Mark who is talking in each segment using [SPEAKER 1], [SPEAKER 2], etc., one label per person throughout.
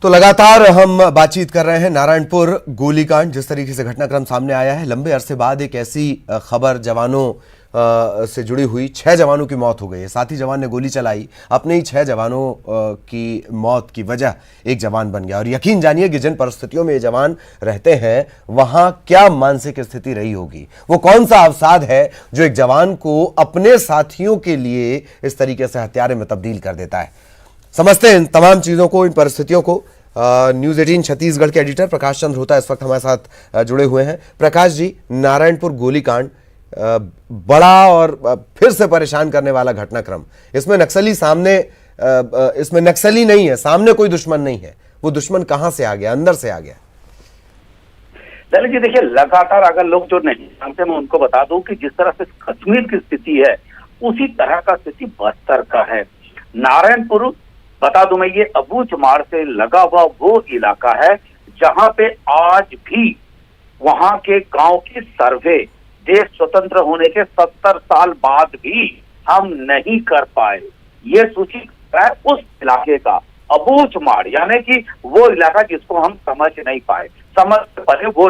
[SPEAKER 1] तो लगातार हम बातचीत कर रहे हैं नारायणपुर गोलीकांड, जिस तरीके से घटनाक्रम सामने आया है। लंबे अरसे बाद एक ऐसी खबर जवानों से जुड़ी हुई। 6 जवानों की मौत हो गई है। साथी जवान ने गोली चलाई, अपने ही 6 जवानों की मौत की वजह एक जवान बन गया। और यकीन जानिए कि जिन परिस्थितियों में ये जवान रहते हैं वहां क्या मानसिक स्थिति रही होगी। वो कौन सा अवसाद है जो एक जवान को अपने साथियों के लिए इस तरीके से हत्यारे में तब्दील कर देता है। समझते हैं इन तमाम चीजों को, इन परिस्थितियों को। न्यूज 18 छत्तीसगढ़ के एडिटर प्रकाश चंद्र होता इस वक्त हमारे साथ जुड़े हुए हैं। प्रकाश जी, नारायणपुर गोलीकांड बड़ा और फिर से परेशान करने वाला घटनाक्रम। इसमें नक्सली सामने, इसमें नक्सली नहीं है, सामने कोई दुश्मन नहीं है। वो दुश्मन कहां से आ गया, अंदर से आ गया?
[SPEAKER 2] जी देखिए, लगातार अगर लोग जो नहीं जानते, मैं उनको बता दूं कि जिस तरह से कश्मीर की स्थिति है उसी तरह का स्थिति बस्तर का है। नारायणपुर, बता दूं मैं, ये अबूझमाड़ से लगा हुआ वो इलाका है जहां पे आज भी वहां के गांव की सर्वे देश स्वतंत्र होने के 70 साल बाद भी हम नहीं कर पाए। ये सूची है उस इलाके का, अबूझमाड़, यानी कि वो इलाका जिसको हम समझ नहीं पाए। समझ पाए वो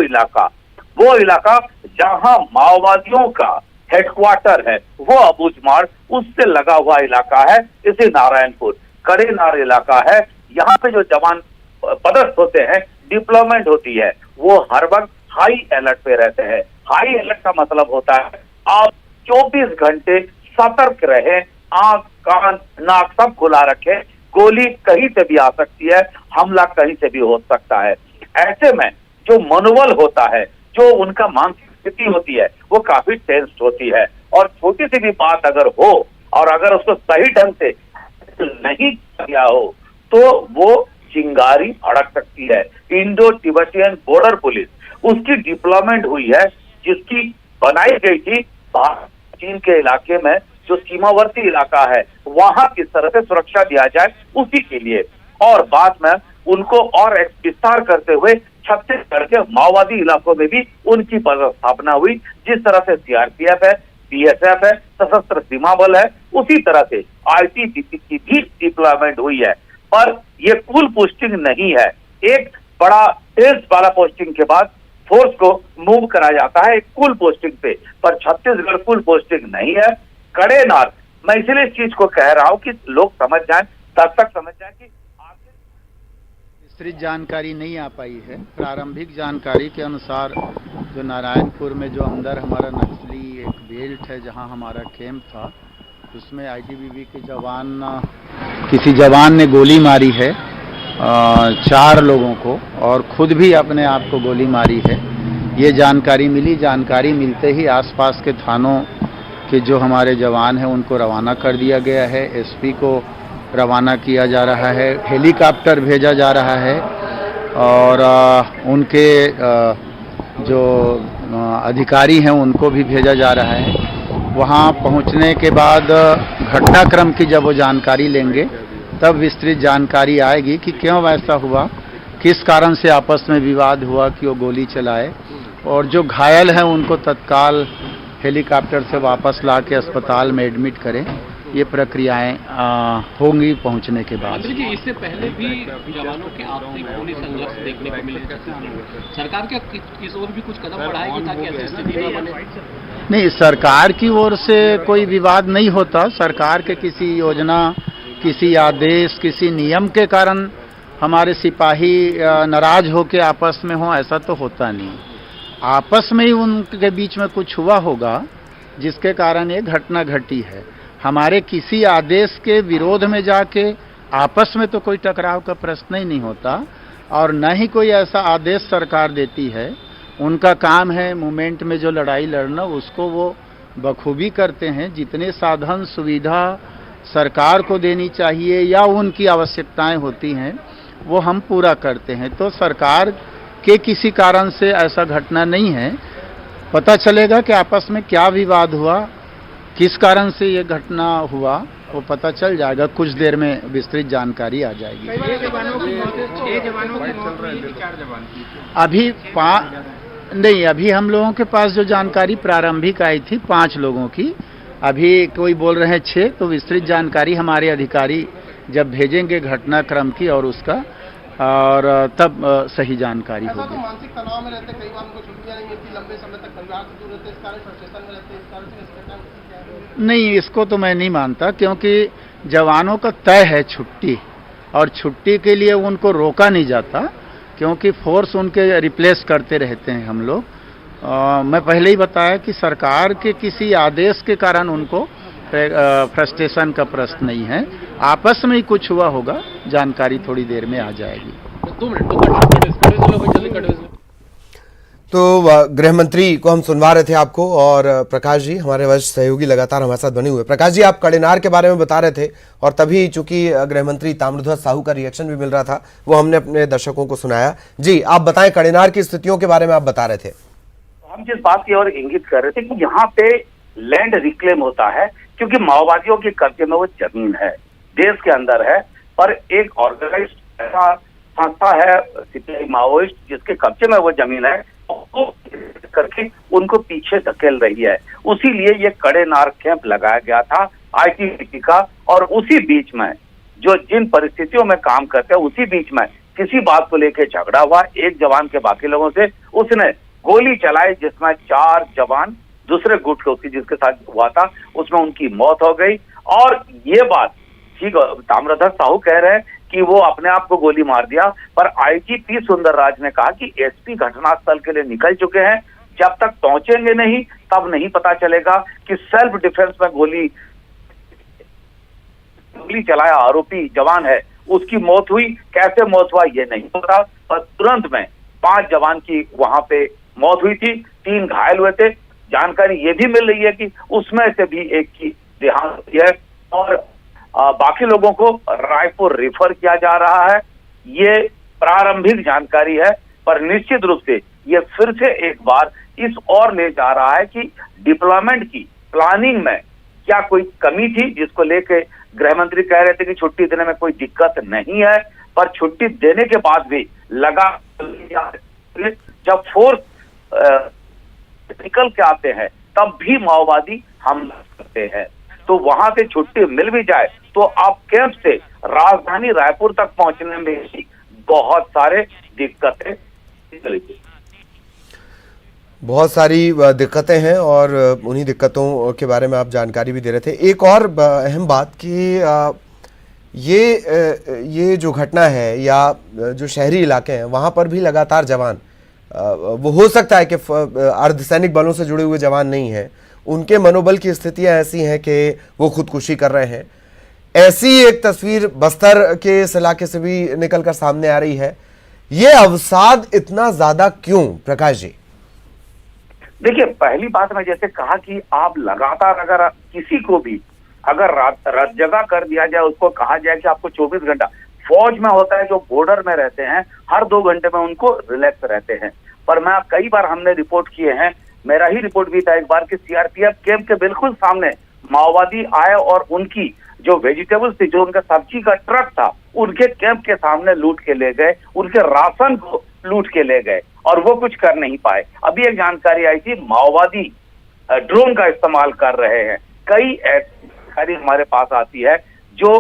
[SPEAKER 2] इलाका जहां माओवादियों का हेडक्वार्टर है, वो अबूझमाड़, उससे लगा हुआ इलाका है इसी नारायणपुर। कड़ेनार इलाका है। यहाँ पे जो जवान पदस्थ होते हैं, डिप्लॉयमेंट होती है, वो हर वक्त हाई अलर्ट पे रहते हैं। हाई अलर्ट का मतलब होता है आप 24 घंटे सतर्क रहे, आंख कान नाक सब खुला रखे। गोली कहीं से भी आ सकती है, हमला कहीं से भी हो सकता है। ऐसे में जो मनोबल होता है, जो उनका मानसिक स्थिति होती है, वो काफी टेंस्ड होती है। और छोटी सी भी बात अगर हो और अगर उसको सही ढंग से नहीं किया हो तो वो चिंगारी भड़क सकती है। इंडो तिब्बतियन बॉर्डर पुलिस, उसकी डिप्लॉयमेंट हुई है, जिसकी बनाई गई थी चीन के इलाके में, जो सीमावर्ती इलाका है, वहां किस तरह से सुरक्षा दिया जाए उसी के लिए। और बाद में उनको और विस्तार करते हुए छत्तीसगढ़ के माओवादी इलाकों में भी उनकी पदस्थापना हुई। जिस तरह से सीआरपीएफ है, बीएसएफ है, सशस्त्र सीमा बल है, उसी तरह से आईटीबीपी की भी डिप्लॉयमेंट हुई है। पर यह कुल पोस्टिंग नहीं है। एक बड़ा टेस्ट वाला पोस्टिंग के बाद फोर्स को मूव करा जाता है एक कुल पोस्टिंग पे, पर छत्तीसगढ़ कुल पोस्टिंग नहीं है। कड़ेनार, मैं इसलिए इस चीज को कह रहा हूं कि लोग समझ जाएं, दर्शक समझ जाएं कि
[SPEAKER 3] विस्तृत जानकारी नहीं आ पाई है। प्रारंभिक जानकारी के अनुसार जो नारायणपुर में जो अंदर हमारा नक्सली एक बेल्ट है जहां हमारा कैंप था, उसमें आईटीबीपी के किसी जवान ने गोली मारी है 4 लोगों को, और खुद भी अपने आप को गोली मारी है। ये जानकारी मिली। जानकारी मिलते ही आसपास के थानों के जो हमारे जवान हैं उनको रवाना कर दिया गया है। एसपी को रवाना किया जा रहा है, हेलीकॉप्टर भेजा जा रहा है, और उनके जो अधिकारी हैं उनको भी भेजा जा रहा है। वहां पहुंचने के बाद घटनाक्रम की जब वो जानकारी लेंगे तब विस्तृत जानकारी आएगी कि क्यों ऐसा हुआ, किस कारण से आपस में विवाद हुआ कि वो गोली चलाए। और जो घायल हैं उनको तत्काल हेलीकॉप्टर से वापस ला के अस्पताल में एडमिट करें। ये प्रक्रियाएं होंगी पहुंचने के बाद।
[SPEAKER 4] जी, इससे पहले भी जवानों के आपसी खूनी संघर्ष देखने को मिले। सरकार क्या इस ओर भी कुछ कदम बढ़ाएगी ताकि ऐसी स्थिति न बने?
[SPEAKER 3] नहीं, सरकार की ओर से कोई विवाद नहीं होता। सरकार के किसी योजना, किसी आदेश, किसी नियम के कारण हमारे सिपाही नाराज होकर आपस में हो, ऐसा तो होता नहीं। आपस में ही उनके बीच में कुछ हुआ होगा जिसके कारण ये घटना घटी है। हमारे किसी आदेश के विरोध में जाके आपस में तो कोई टकराव का प्रश्न ही नहीं होता, और न ही कोई ऐसा आदेश सरकार देती है। उनका काम है मूवमेंट में जो लड़ाई लड़ना, उसको वो बखूबी करते हैं। जितने साधन सुविधा सरकार को देनी चाहिए या उनकी आवश्यकताएं होती हैं वो हम पूरा करते हैं। तो सरकार के किसी कारण से ऐसा घटना नहीं है। पता चलेगा कि आपस में क्या विवाद हुआ, किस कारण से ये घटना हुआ, वो पता चल जाएगा। कुछ देर में विस्तृत जानकारी आ जाएगी। अभी हम लोगों के पास जो जानकारी प्रारंभिक आई थी 5 लोगों की, अभी कोई बोल रहे हैं 6। तो विस्तृत जानकारी हमारे अधिकारी जब भेजेंगे घटनाक्रम की और उसका और तब सही जानकारी
[SPEAKER 5] ऐसा तो
[SPEAKER 3] होगी।
[SPEAKER 5] मानसिक तनाव में रहते, कई बार उनको छुट्टियां नहीं मिलती, लंबे समय तक परिवार से दूर रहते, इस कारण फ्रस्ट्रेशन में रहते, इस कारण से इस घटना में
[SPEAKER 3] नहीं, इसको तो मैं नहीं मानता, क्योंकि जवानों का तय है छुट्टी, और छुट्टी के लिए उनको रोका नहीं जाता, क्योंकि फोर्स उनके रिप्लेस करते रहते हैं हम लोग। मैं पहले ही बताया कि सरकार के किसी आदेश के कारण उनको फ्रस्ट्रेशन का प्रश्न नहीं है। आपस में ही कुछ हुआ होगा, जानकारी थोड़ी देर में आ जाएगी।
[SPEAKER 4] 2 मिनट कटवे भाई, जल्दी कटवे।
[SPEAKER 1] तो गृह मंत्री को हम सुनवा रहे थे आपको, और प्रकाश जी हमारे वरिष्ठ सहयोगी लगातार हमारे साथ बने हुए। प्रकाश जी, आप कड़ेनार के बारे में बता रहे थे, और तभी चूंकि गृह मंत्री ताम्रध्वज साहू का रिएक्शन भी मिल रहा था, वो हमने अपने दर्शकों को सुनाया। जी, आप बताएं, कड़ेनार की स्थितियों के बारे में आप बता रहे थे।
[SPEAKER 2] हम जिस बात की ओर इंगित कर रहे थे कि यहाँ पे लैंड रिक्लेम होता है, क्योंकि माओवादियों के कब्जे में वो जमीन है, देश के अंदर है, पर एक ऑर्गेनाइज्ड ऐसा संस्था है सीपीआई माओइस्ट जिसके कब्जे में वो जमीन है, वो करके उनको पीछे धकेल रही है। उसी लिए ये कड़ेनार कैंप लगाया गया था आईटीबीपी का, और उसी बीच में जो जिन परिस्थितियों में काम करते हैं, उसी बीच में किसी बात को लेकर झगड़ा हुआ एक जवान के बाकी लोगों से, उसने गोली चलाई जिसमें 4 जवान दूसरे गुट के जिसके साथ हुआ था उसमें उनकी मौत हो गई। और ये बात ठीक ताम्रध्वज साहू कह रहे हैं कि वो अपने आप को गोली मार दिया, पर आईजीपी सुंदरराज ने कहा कि एसपी घटनास्थल के लिए निकल चुके हैं, जब तक पहुंचेंगे नहीं तब नहीं पता चलेगा कि सेल्फ डिफेंस में गोली चलाया आरोपी जवान है, उसकी मौत हुई, कैसे मौत हुआ ये नहीं पता, पर तुरंत में 5 जवान की वहां पे मौत हुई थी, 3 घायल हुए थे। जानकारी ये भी मिल रही है कि उसमें से भी एक की देहांत हुई है, और बाकी लोगों को रायपुर रेफर किया जा रहा है। ये प्रारंभिक जानकारी है, पर निश्चित रूप से ये फिर से एक बार इस ओर ले जा रहा है कि डिप्लॉयमेंट की प्लानिंग में क्या कोई कमी थी, जिसको लेके गृह मंत्री कह रहे थे कि छुट्टी देने में कोई दिक्कत नहीं है, पर छुट्टी देने के बाद भी जब फोर्स निकल के आते हैं तब भी माओवादी हमला करते हैं। तो वहां से छुट्टी मिल भी जाए तो आप कैंप से राजधानी रायपुर तक पहुंचने में भी बहुत सारे दिक्कतें,
[SPEAKER 1] बहुत सारी दिक्कतें हैं, और उन्हीं दिक्कतों के बारे में आप जानकारी भी दे रहे थे। एक और अहम बात कि ये जो घटना है, या जो शहरी इलाके हैं वहाँ पर भी लगातार जवान, वो हो सकता है कि अर्धसैनिक बलों से जुड़े हुए जवान नहीं हैं, उनके मनोबल की स्थितियां ऐसी हैं कि वो खुदकुशी कर रहे हैं। ऐसी एक तस्वीर बस्तर के इस इलाके से भी निकलकर सामने आ रही है। ये अवसाद इतना ज्यादा क्यों, प्रकाश जी?
[SPEAKER 2] देखिए, पहली बात मैं जैसे कहा कि आप लगातार अगर किसी को भी अगर रात जगह कर दिया जाए, उसको कहा जाए कि आपको 24 घंटा, फौज में होता है जो बॉर्डर में रहते हैं हर 2 घंटे में उनको रिलैक्स रहते हैं, पर मैं कई बार हमने रिपोर्ट किए हैं, मेरा ही रिपोर्ट भी था एक बार कि सीआरपीएफ कैंप के बिल्कुल सामने माओवादी आए और उनकी जो वेजिटेबल्स थी, जो उनका सब्जी का ट्रक था, उनके कैंप के सामने लूट के ले गए, उनके राशन को लूट के ले गए, और वो कुछ कर नहीं पाए। अभी एक जानकारी आई थी माओवादी ड्रोन का इस्तेमाल कर रहे हैं। कई ऐसी जानकारी हमारे पास आती है जो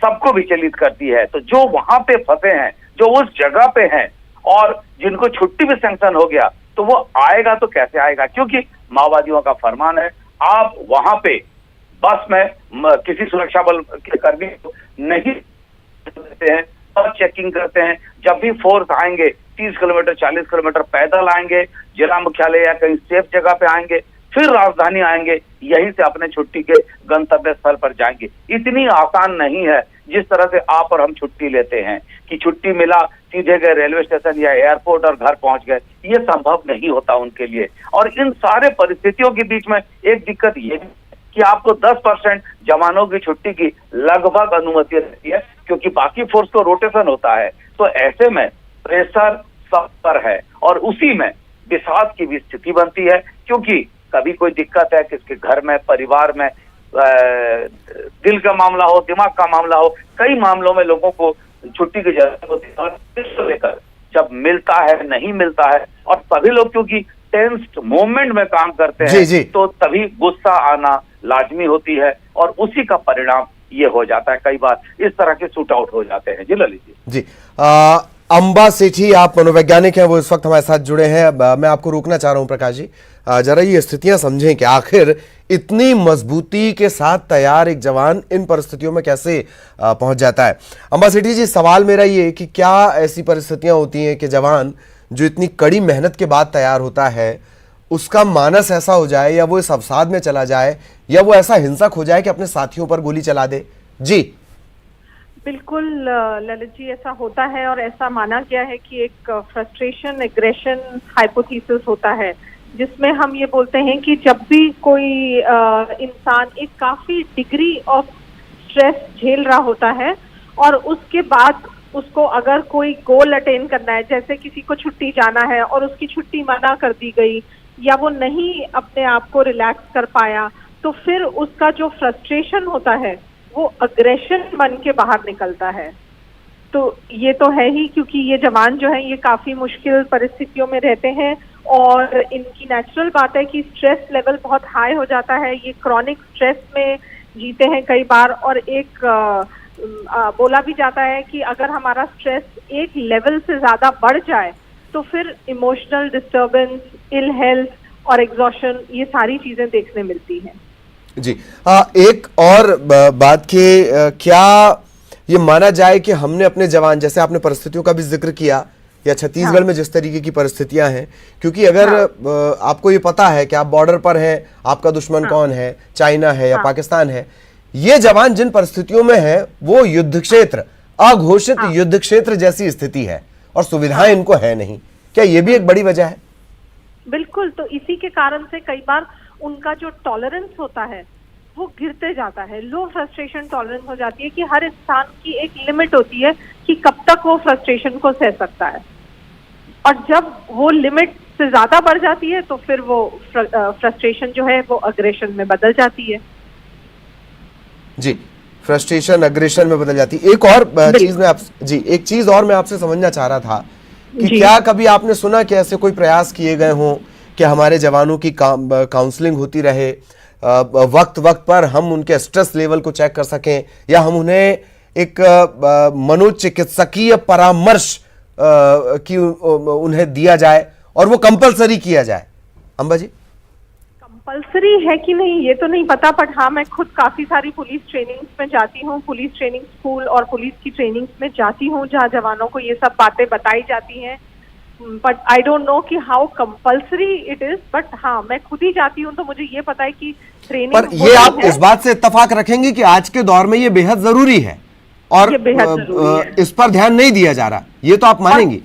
[SPEAKER 2] सबको विचलित करती है। तो जो वहां पे फंसे हैं, जो उस जगह पे हैं, और जिनको छुट्टी भी सैंक्शन हो गया, तो वो आएगा तो कैसे आएगा? क्योंकि माओवादियों का फरमान है, आप वहां पे बस में किसी सुरक्षा बल के कर्मी नहीं देते हैं, और चेकिंग करते हैं। जब भी फोर्स आएंगे 30 किलोमीटर 40 किलोमीटर पैदल आएंगे, जिला मुख्यालय या कहीं सेफ जगह पे आएंगे, फिर राजधानी आएंगे, यहीं से अपने छुट्टी के गंतव्य स्थल पर जाएंगे। इतनी आसान नहीं है जिस तरह से आप और हम छुट्टी लेते हैं कि छुट्टी मिला सीधे गए रेलवे स्टेशन या एयरपोर्ट और घर पहुंच गए, ये संभव नहीं होता उनके लिए। और इन सारे परिस्थितियों के बीच में एक दिक्कत ये भी कि आपको 10% जवानों की छुट्टी की लगभग अनुमति रहती है, क्योंकि बाकी फोर्स को रोटेशन होता है। तो ऐसे में प्रेशर सब पर है, और उसी में विषाद की भी स्थिति बनती है, क्योंकि कभी कोई दिक्कत है किसके घर में, परिवार में, दिल का मामला हो, दिमाग का मामला हो, कई मामलों में लोगों को छुट्टी की जरूरत होती है, और इसको लेकर जब मिलता है नहीं मिलता है, और सभी लोग क्योंकि टेंस्ड मोमेंट में काम करते हैं, तो तभी गुस्सा आना लाजमी होती है, और उसी का परिणाम ये हो जाता है। कई बार इस तरह के शूट आउट हो जाते हैं। जी ललित जी।
[SPEAKER 1] अंबा सेठी, आप मनोवैज्ञानिक हैं, वो इस वक्त हमारे साथ जुड़े हैं। अब मैं आपको रोकना चाह रहा हूं प्रकाश जी, जरा ये स्थितियां समझें कि आखिर इतनी मजबूती के साथ तैयार एक जवान इन परिस्थितियों में कैसे पहुंच जाता है। अंबा सेठी जी, सवाल मेरा ये कि क्या ऐसी परिस्थितियां होती हैं कि जवान जो इतनी कड़ी मेहनत के बाद तैयार होता है उसका मानस ऐसा हो जाए, या वो इस अवसाद में चला जाए, या वो ऐसा हिंसक हो जाए कि अपने साथियों पर गोली चला दे? जी
[SPEAKER 6] बिल्कुल ललित जी, ऐसा होता है और ऐसा माना गया है कि एक फ्रस्ट्रेशन एग्रेशन हाइपोथेसिस होता है, जिसमें हम ये बोलते हैं कि जब भी कोई इंसान एक काफी डिग्री ऑफ स्ट्रेस झेल रहा होता है और उसके बाद उसको अगर कोई गोल अटेन करना है, जैसे किसी को छुट्टी जाना है और उसकी छुट्टी मना कर दी गई, या वो नहीं अपने आप को रिलैक्स कर पाया, तो फिर उसका जो फ्रस्ट्रेशन होता है वो अग्रेशन बन के बाहर निकलता है। तो ये तो है ही, क्योंकि ये जवान जो है ये काफी मुश्किल परिस्थितियों में रहते हैं और इनकी नेचुरल बात है कि स्ट्रेस लेवल बहुत हाई हो जाता है। ये क्रॉनिक स्ट्रेस में जीते हैं कई बार, और एक बोला भी जाता है कि अगर हमारा स्ट्रेस एक लेवल से ज्यादा बढ़ जाए तो फिर इमोशनल डिस्टर्बेंस, इल हेल्थ और एग्जॉशन, ये सारी चीजें देखने मिलती हैं।
[SPEAKER 1] जी एक और बात के क्या ये माना जाए कि हमने अपने जवान, जैसे आपने परिस्थितियों का भी जिक्र किया, या छत्तीसगढ़ में जिस तरीके की परिस्थितियां हैं, क्योंकि अगर आपको ये पता है कि आप बॉर्डर पर हैं, आपका दुश्मन कौन है, चाइना है या पाकिस्तान है, ये जवान जिन परिस्थितियों में है वो युद्ध क्षेत्र, अघोषित युद्ध क्षेत्र जैसी स्थिति है और सुविधाएं इनको है नहीं। क्या ये भी एक बड़ी वजह है?
[SPEAKER 6] बिल्कुल, तो इसी के कारण से कई बार उनका जो टॉलरेंस होता है वो गिरते जाता है। लो फ्रस्ट्रेशन टॉलरेंस हो जाती है कि हर इंसान की एक लिमिट होती है कि कब तक वो फ्रस्ट्रेशन को सह सकता है, और जब वो लिमिट से ज्यादा बढ़ जाती है तो फिर वो फ्रस्ट्रेशन जो है वो अग्रेशन में बदल जाती है।
[SPEAKER 1] जी, फ्रस्ट्रेशन अग्रेशन में बदल जाती है। एक और चीज में एक चीज और मैं आपसे समझना चाह रहा था कि क्या कभी आपने सुना कि ऐसे कोई प्रयास किए गए हों कि हमारे जवानों की काउंसलिंग होती रहे, वक्त वक्त पर हम उनके स्ट्रेस लेवल को चेक कर सकें, या हम उन्हें एक मनोचिकित्सकीय परामर्श की उन्हें दिया जाए और वो कंपलसरी किया जाए? अंबा जी,
[SPEAKER 6] कंपल्सरी है कि नहीं ये तो नहीं पता, बट हाँ, मैं खुद काफी सारी पुलिस ट्रेनिंग्स में जाती हूँ, पुलिस ट्रेनिंग स्कूल और पुलिस की ट्रेनिंग्स में जाती हूँ जहाँ जवानों को ये सब बातें बताई जाती हैं। बट आई डोंट नो कि how compulsory it is, but हाँ, मैं खुद ही जाती हूँ तो मुझे ये पता है कि ट्रेनिंग।
[SPEAKER 1] पर ये आप इस बात से इत्तेफाक रखेंगे कि आज के दौर में ये बेहद जरूरी है और इस पर ध्यान नहीं दिया जा रहा, ये तो आप मानेंगी?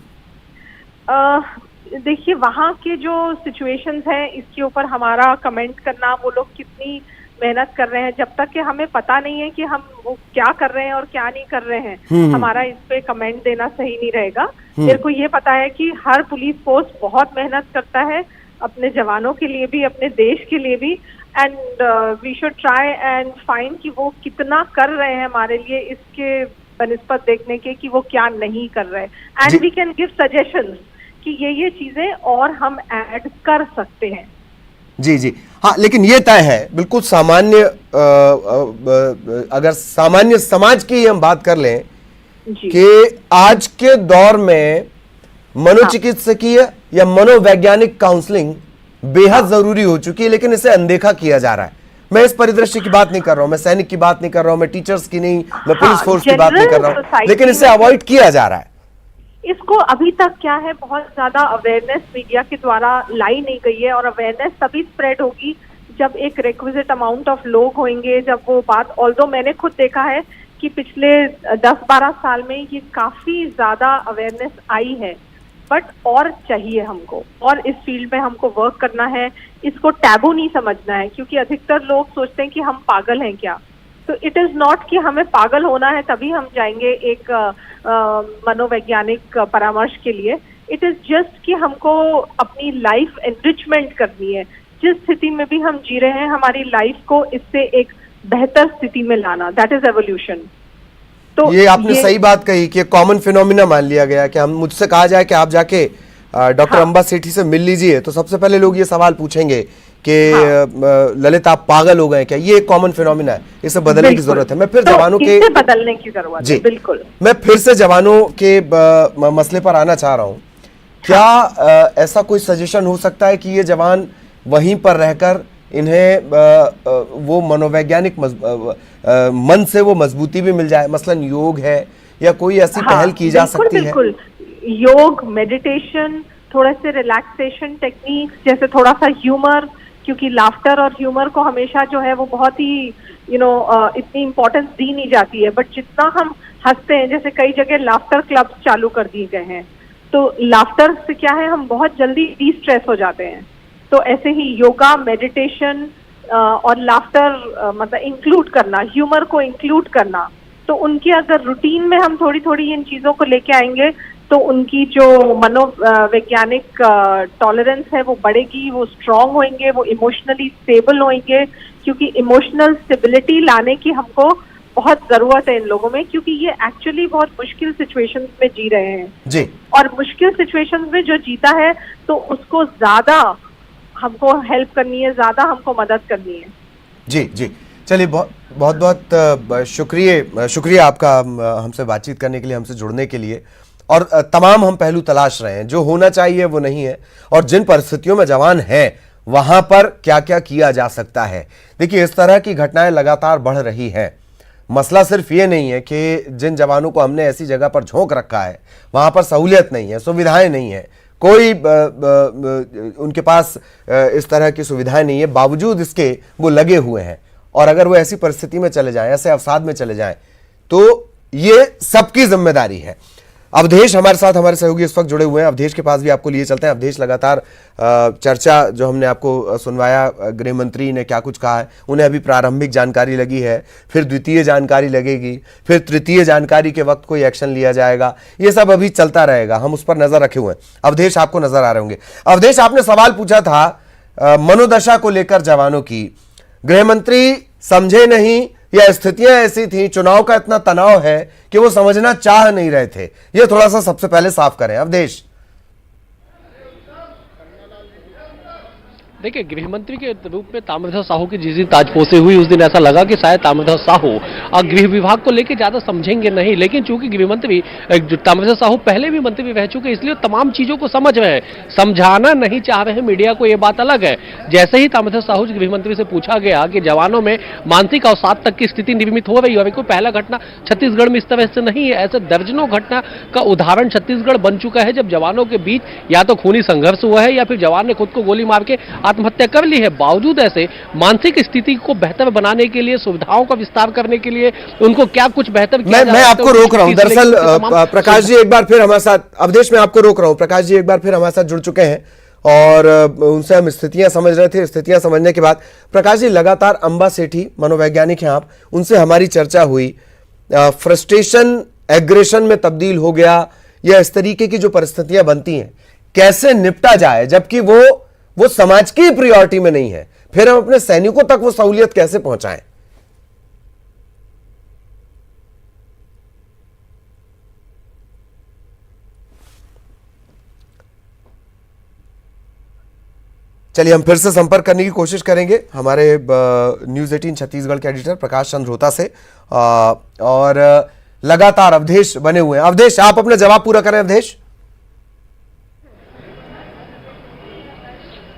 [SPEAKER 6] देखिए, वहाँ के जो सिचुएशंस हैं इसके ऊपर हमारा कमेंट करना, वो लोग कितनी मेहनत कर रहे हैं, जब तक कि हमें पता नहीं है कि हम वो क्या कर रहे हैं और क्या नहीं कर रहे हैं, हमारा इस पे कमेंट देना सही नहीं रहेगा। मेरे को ये पता है कि हर पुलिस फोर्स बहुत मेहनत करता है अपने जवानों के लिए भी, अपने देश के लिए भी, and we should try and find कि वो कितना कर रहे हैं हमारे लिए, इसके बनिस्बत देखने के कि वो क्या नहीं कर रहे, and we can give suggestions कि ये चीजें और हम ऐड कर सकते हैं।
[SPEAKER 1] जी जी हाँ, लेकिन ये तय है बिल्कुल सामान्य, अगर सामान्य समाज की हम बात कर लें कि आज के दौर में मनोचिकित्सकीय या मनोवैज्ञानिक काउंसलिंग बेहद जरूरी हो चुकी है, लेकिन इसे अनदेखा किया जा रहा है। मैं इस परिदृश्य की बात नहीं कर रहा हूं, मैं सैनिक की बात नहीं कर रहा हूं, मैं टीचर्स की नहीं, मैं पुलिस फोर्स की बात नहीं कर रहा हूं, लेकिन इसे अवॉइड किया जा रहा है।
[SPEAKER 6] इसको अभी तक क्या है, बहुत ज्यादा अवेयरनेस मीडिया के द्वारा लाई नहीं गई है, और अवेयरनेस तभी स्प्रेड होगी जब एक रिक्विजिट अमाउंट ऑफ लोग होंगे, जब वो बात, ऑल्दो मैंने खुद देखा है कि पिछले 10-12 साल में ये काफी ज्यादा अवेयरनेस आई है, बट और चाहिए हमको, और इस फील्ड में हमको वर्क करना है। इसको टैबू नहीं समझना है, क्योंकि अधिकतर लोग सोचते हैं कि हम पागल हैं क्या, तो इट इज नॉट कि हमें पागल होना है तभी हम जाएंगे एक मनोवैज्ञानिक परामर्श के लिए। इट इज जस्ट कि हमको अपनी लाइफ एनरिचमेंट करनी है, जिस स्थिति में भी हम जी रहे हैं हमारी लाइफ को इससे एक बेहतर स्थिति में लाना, दैट इज एवोल्यूशन। तो
[SPEAKER 1] ये आपने सही बात कही कि कॉमन फिनोमिना मान लिया गया कि हम, मुझसे कहा जाए कि आप जाके डॉक्टर अंबा सेठी से मिल लीजिए, तो सबसे पहले लोग ये सवाल पूछेंगे कि ललित आप पागल हो गए क्या, ये एक कॉमन फिनोमिना है, इसे बदलने की जरूरत है। मैं फिर जवानों के
[SPEAKER 6] इसे बदलने की जरूरत है, बिल्कुल।
[SPEAKER 1] मैं फिर से जवानों के मसले पर आना चाह रहा हूं। क्या ऐसा कोई सजेशन हो सकता है कि ये जवान वहीं पर रहकर इन्हें वो मनोवैज्ञानिक मन से वो मजबूती भी मिल जाए, मसलन योग है या कोई ऐसी पहल की जा सकती है?
[SPEAKER 6] बिल्कुल, योग, मेडिटेशन, थोड़े से रिलैक्सेशन टेक्निक्स, जैसे थोड़ा सा ह्यूमर, क्योंकि लाफ्टर और ह्यूमर को हमेशा जो है वो बहुत ही इतनी इम्पोर्टेंस दी नहीं जाती है, बट जितना हम हंसते हैं, जैसे कई जगह लाफ्टर क्लब्स चालू कर दिए गए हैं, तो लाफ्टर से क्या है, हम बहुत जल्दी डी स्ट्रेस हो जाते हैं। तो ऐसे ही योगा, मेडिटेशन और लाफ्टर मतलब इंक्लूड करना, ह्यूमर को इंक्लूड करना, तो उनकी अगर रूटीन में हम थोड़ी थोड़ी इन चीजों को लेके आएंगे तो उनकी जो मनोवैज्ञानिक टॉलरेंस है वो बढ़ेगी, वो स्ट्रांग होंगे, वो इमोशनली स्टेबल होंगे, क्योंकि इमोशनल स्टेबिलिटी लाने की हमको बहुत जरूरत है इन लोगों में, क्योंकि ये एक्चुअली बहुत मुश्किल सिचुएशंस में जी रहे हैं
[SPEAKER 1] जी। और
[SPEAKER 6] मुश्किल सिचुएशंस में जो जीता है तो उसको ज्यादा हमको हेल्प करनी है, ज्यादा हमको मदद करनी है।
[SPEAKER 1] जी जी, चलिए बहुत बहुत शुक्रिया आपका हमसे बातचीत करने के लिए, हमसे जुड़ने के लिए। और तमाम हम पहलू तलाश रहे हैं, जो होना चाहिए वो नहीं है, और जिन परिस्थितियों में जवान हैं वहां पर क्या क्या किया जा सकता है। देखिए, इस तरह की घटनाएं लगातार बढ़ रही हैं। मसला सिर्फ ये नहीं है कि जिन जवानों को हमने ऐसी जगह पर झोंक रखा है वहां पर सहूलियत नहीं है, सुविधाएं नहीं है, कोई उनके पास इस तरह की सुविधाएं नहीं है, बावजूद इसके वो लगे हुए हैं। और अगर वो ऐसी परिस्थिति में चले जाएं, ऐसे अवसाद में चले जाएं, तो ये सबकी जिम्मेदारी है। अवधेश हमारे साथ, हमारे सहयोगी इस वक्त जुड़े हुए हैं। अवधेश के पास भी आपको लिए चलते हैं। अवधेश, लगातार चर्चा जो हमने आपको सुनवाया, गृह मंत्री ने क्या कुछ कहा है, उन्हें अभी प्रारंभिक जानकारी लगी है, फिर द्वितीय जानकारी लगेगी, फिर तृतीय जानकारी के वक्त कोई एक्शन लिया जाएगा, ये सब अभी चलता रहेगा, हम उस पर नजर रखे हुए हैं। अवधेश, आपको नजर आ रहे होंगे। अवधेश, आपने सवाल पूछा था मनोदशा को लेकर जवानों की, गृह मंत्री समझे नहीं या स्थितियां ऐसी थी, चुनाव का इतना तनाव है कि वो समझना चाह नहीं रहे थे, ये थोड़ा सा सबसे पहले साफ करें अवधेश।
[SPEAKER 4] देखिए, गृह मंत्री के रूप में ताम्रध्वज साहू की जिस दिन ताजपोशी हुई उस दिन ऐसा लगा कि शायद ताम्रध्वज साहू और गृह विभाग को लेकर ज्यादा समझेंगे नहीं, लेकिन चूंकि गृह मंत्री ताम्रध्वज साहू पहले भी मंत्री रह चुके, इसलिए तमाम चीजों को समझ रहे हैं, समझाना नहीं चाह रहे हैं मीडिया को, ये बात अलग है। जैसे ही ताम्रध्वज साहू गृह मंत्री से पूछा गया कि जवानों में मानसिक अवसाद तक की स्थिति निर्मित हो रही है, कोई पहला घटना छत्तीसगढ़ में इस तरह से नहीं है, ऐसे दर्जनों घटना का उदाहरण छत्तीसगढ़ बन चुका है, जब जवानों के बीच या तो खूनी संघर्ष हुआ है या फिर जवान ने खुद को गोली मार के आत्महत्या कर ली है। बावजूद ऐसे मानसिक स्थिति को बेहतर बनाने के लिए, सुविधाओं का विस्तार करने के लिए उनको क्या कुछ बेहतर किया
[SPEAKER 1] मैं आपको रोक रहा हूं, दरअसल प्रकाश जी एक बार फिर हमारे साथ, अवधेश मैं आपको रोक रहा हूं, प्रकाश जी एक बार फिर हमारे साथ जुड़ चुके हैं और उनसे हम स्थितियां समझ रहे थे। स्थितियां समझने के बाद प्रकाश जी, लगातार अंबा सेठी मनोवैज्ञानिक हैं आप, उनसे हमारी चर्चा हुई, फ्रस्ट्रेशन एग्रेशन में तब्दील हो गया या इस तरीके की जो परिस्थितियां बनती हैं कैसे निपटा जाए, जबकि वो समाज की प्रायोरिटी में नहीं है, फिर हम अपने सैनिकों तक वो सहूलियत कैसे पहुंचाएं? चलिए हम फिर से संपर्क करने की कोशिश करेंगे हमारे न्यूज़ 18 छत्तीसगढ़ के एडिटर प्रकाश चंद्र होता से, और लगातार अवधेश बने हुए हैं। अवधेश, आप अपना जवाब पूरा करें। अवधेश,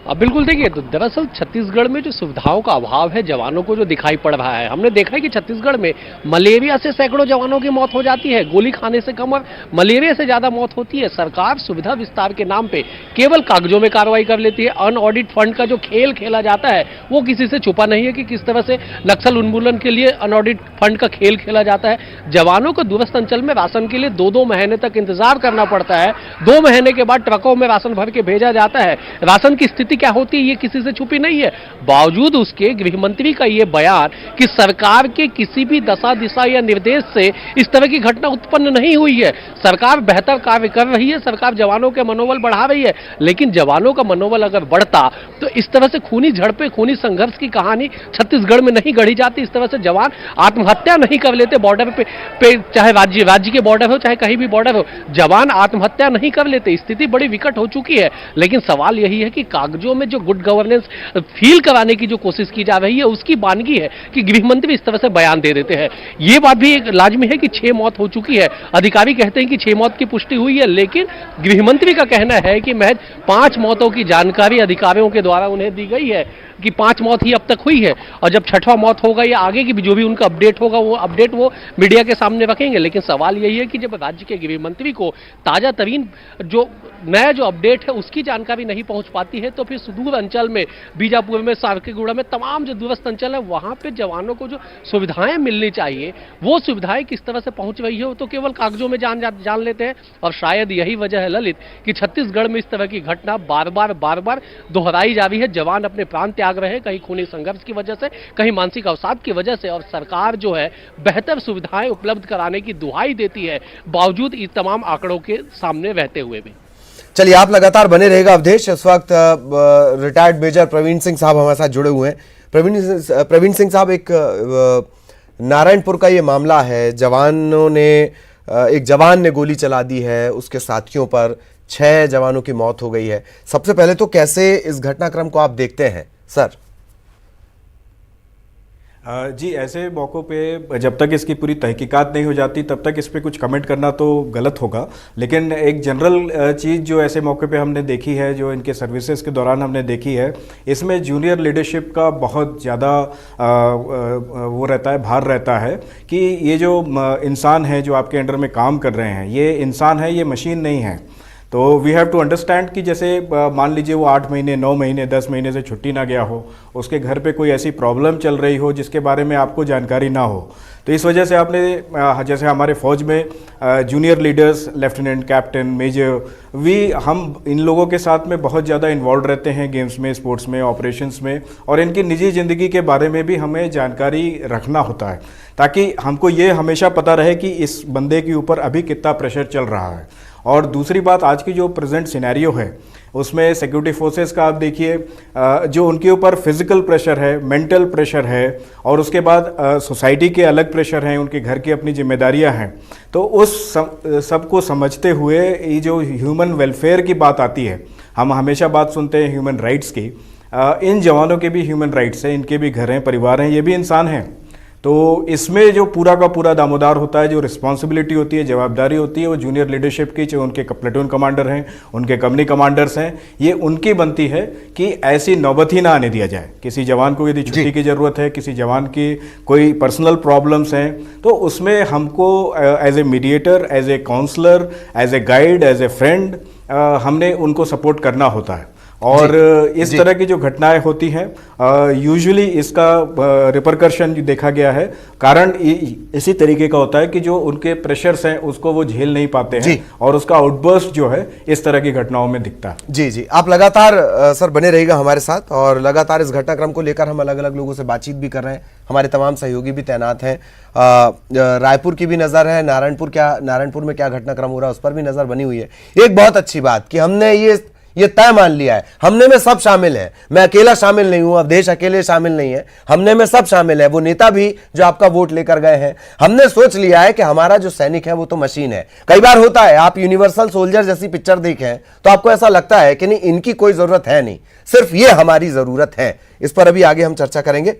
[SPEAKER 4] अब बिल्कुल देखिए, तो दरअसल छत्तीसगढ़ में जो सुविधाओं का अभाव है जवानों को जो दिखाई पड़ रहा है, हमने देखा है कि छत्तीसगढ़ में मलेरिया से सैकड़ों जवानों की मौत हो जाती है, गोली खाने से कम और मलेरिया से ज्यादा मौत होती है। सरकार सुविधा विस्तार के नाम पे केवल कागजों में कार्रवाई कर लेती है। अनऑडिट फंड का जो खेल खेला जाता है वो किसी से छुपा नहीं है कि किस तरह से नक्सल उन्मूलन के लिए अनऑडिट फंड का खेल खेला जाता है। जवानों को दूरस्थ अंचल में राशन के लिए 2-2 महीने तक इंतजार करना पड़ता है, 2 महीने के बाद ट्रकों में राशन भर के भेजा जाता है। राशन की स्थिति क्या होती है ये किसी से छुपी नहीं है। बावजूद उसके गृह मंत्री का ये बयान कि सरकार के किसी भी दशा दिशा या निर्देश से इस तरह की घटना उत्पन्न नहीं हुई है, सरकार बेहतर कार्य कर रही है, सरकार जवानों के मनोबल बढ़ा रही है, लेकिन जवानों का मनोबल अगर बढ़ता तो इस तरह से खूनी झड़पें, खूनी संघर्ष की कहानी छत्तीसगढ़ में नहीं गढ़ी जाती। इस तरह से जवान आत्महत्या नहीं कर लेते बॉर्डर पे चाहे राज्य के बॉर्डर हो चाहे कहीं भी बॉर्डर हो, जवान आत्महत्या नहीं कर लेते। स्थिति बड़ी विकट हो चुकी है, लेकिन सवाल यही है कि कागजों कागजों में जो गुड गवर्नेंस फील कराने की जो कोशिश की जा रही है, उसकी वानगी है कि गृह मंत्री इस तरह से बयान दे देते हैं। ये बात भी एक लाजमी है कि 6 मौत हो चुकी है। अधिकारी कहते हैं कि 6 मौत की पुष्टि हुई है, लेकिन गृह मंत्री का कहना है कि महज 5 मौतों की जानकारी अधिकारियों के द्वारा उन्हें दी गई है कि 5 मौत ही अब तक हुई है, और जब 6वां मौत होगा या आगे की भी जो भी उनका अपडेट होगा वो अपडेट वो मीडिया के सामने रखेंगे। लेकिन सवाल यही है कि जब राज्य के गृह मंत्री को ताजा तरीन जो नया जो अपडेट है उसकी जानकारी नहीं पहुंच पाती है, तो फिर सुदूर अंचल में, बीजापुर में, सारकेगुड़ा में, तमाम जो दूरस्थ अंचल है वहां पे जवानों को जो सुविधाएं मिलनी चाहिए वो सुविधाएं किस तरह से पहुंच रही है वो तो केवल कागजों में जान लेते हैं। और शायद यही वजह है ललित कि छत्तीसगढ़ में इस तरह की घटना बार बार दोहराई जा रही है। जवान अपने प्राण त्याग रहे हैं, कहीं खूनी संघर्ष की वजह से, कहीं मानसिक अवसाद की वजह से, और सरकार जो है बेहतर सुविधाएं उपलब्ध कराने की दुहाई देती है बावजूद इस तमाम आंकड़ों के सामने रहते हुए भी।
[SPEAKER 1] चलिए, आप लगातार बने रहेगा अवधेश। इस वक्त रिटायर्ड मेजर प्रवीण सिंह साहब हमारे साथ जुड़े हुए हैं। प्रवीण सिंह साहब, एक नारायणपुर का ये मामला है, जवानों ने एक जवान ने गोली चला दी है उसके साथियों पर, 6 जवानों की मौत हो गई है। सबसे पहले तो कैसे इस घटनाक्रम को आप देखते हैं सर?
[SPEAKER 7] जी, ऐसे मौक़ों पे जब तक इसकी पूरी तहकीकात नहीं हो जाती तब तक इस पे कुछ कमेंट करना तो गलत होगा। लेकिन एक जनरल चीज़ जो ऐसे मौके पे हमने देखी है, जो इनके सर्विसेज के दौरान हमने देखी है, इसमें जूनियर लीडरशिप का बहुत ज़्यादा वो रहता है, भार रहता है कि ये जो इंसान है जो आपके अंडर में काम कर रहे हैं, ये इंसान है, ये मशीन नहीं है। तो वी हैव टू अंडरस्टैंड कि जैसे मान लीजिए वो 8 महीने, 9 महीने, 10 महीने से छुट्टी ना गया हो, उसके घर पे कोई ऐसी प्रॉब्लम चल रही हो जिसके बारे में आपको जानकारी ना हो, तो इस वजह से आपने जैसे हमारे फ़ौज में junior leaders, lieutenant, captain, major, हम इन लोगों के साथ में बहुत ज़्यादा इन्वॉल्व रहते हैं गेम्स में, स्पोर्ट्स में, ऑपरेशंस में, और इनकी निजी ज़िंदगी के बारे में भी हमें जानकारी रखना होता है ताकि हमको ये हमेशा पता रहे कि इस बंदे के ऊपर अभी कितना प्रेशर चल रहा है। और दूसरी बात, आज की जो प्रेजेंट सिनेरियो है उसमें सिक्योरिटी फोर्सेस का आप देखिए, जो उनके ऊपर फिजिकल प्रेशर है, मेंटल प्रेशर है, और उसके बाद सोसाइटी के अलग प्रेशर हैं, उनके घर की अपनी जिम्मेदारियां हैं। तो उस सब को समझते हुए ये जो ह्यूमन वेलफेयर की बात आती है, हम हमेशा बात सुनते हैं ह्यूमन राइट्स की, इन जवानों के भी ह्यूमन राइट्स हैं, इनके भी घर हैं, परिवार हैं, ये भी इंसान हैं। तो इसमें जो पूरा का पूरा दामोदार होता है, जो रिस्पॉन्सिबिलिटी होती है, जवाबदारी होती है, वो जूनियर लीडरशिप की, जो उनके प्लेटून कमांडर हैं, उनके कंपनी कमांडर्स हैं, ये उनकी बनती है कि ऐसी नौबत ही ना आने दिया जाए। किसी जवान को यदि छुट्टी की ज़रूरत है, किसी जवान की कोई पर्सनल प्रॉब्लम्स हैं, तो उसमें हमको as a mediator, as a counsellor, as a guide, as a friend, हमने उनको सपोर्ट करना होता है। और इस तरह की जो घटनाएं होती हैं, यूजुअली इसका रिपरकर्शन जो देखा गया है, कारण इसी तरीके का होता है कि जो उनके प्रेशर्स हैं उसको वो झेल नहीं पाते हैं, और उसका आउटबर्स्ट जो है इस तरह की घटनाओं में दिखता है।
[SPEAKER 1] जी जी, आप लगातार सर बने रहिएगा हमारे साथ, और लगातार इस घटनाक्रम को लेकर हम अलग अलग लोगों से बातचीत भी कर रहे हैं। हमारे तमाम सहयोगी भी तैनात हैं, रायपुर की भी नज़र है, नारायणपुर में क्या घटनाक्रम हो रहा है उस पर भी नज़र बनी हुई है। एक बहुत अच्छी बात कि हमने ये तय मान लिया है, हमने में सब शामिल है, मैं अकेला शामिल नहीं हूं, अवधेश अकेले शामिल नहीं है, हमने में सब शामिल है, वो नेता भी जो आपका वोट लेकर गए हैं। हमने सोच लिया है कि हमारा जो सैनिक है वो तो मशीन है। कई बार होता है, आप यूनिवर्सल सोल्जर जैसी पिक्चर देखें तो आपको ऐसा लगता है कि नहीं, इनकी कोई जरूरत है नहीं, सिर्फ ये हमारी जरूरत है। इस पर अभी आगे हम चर्चा करेंगे।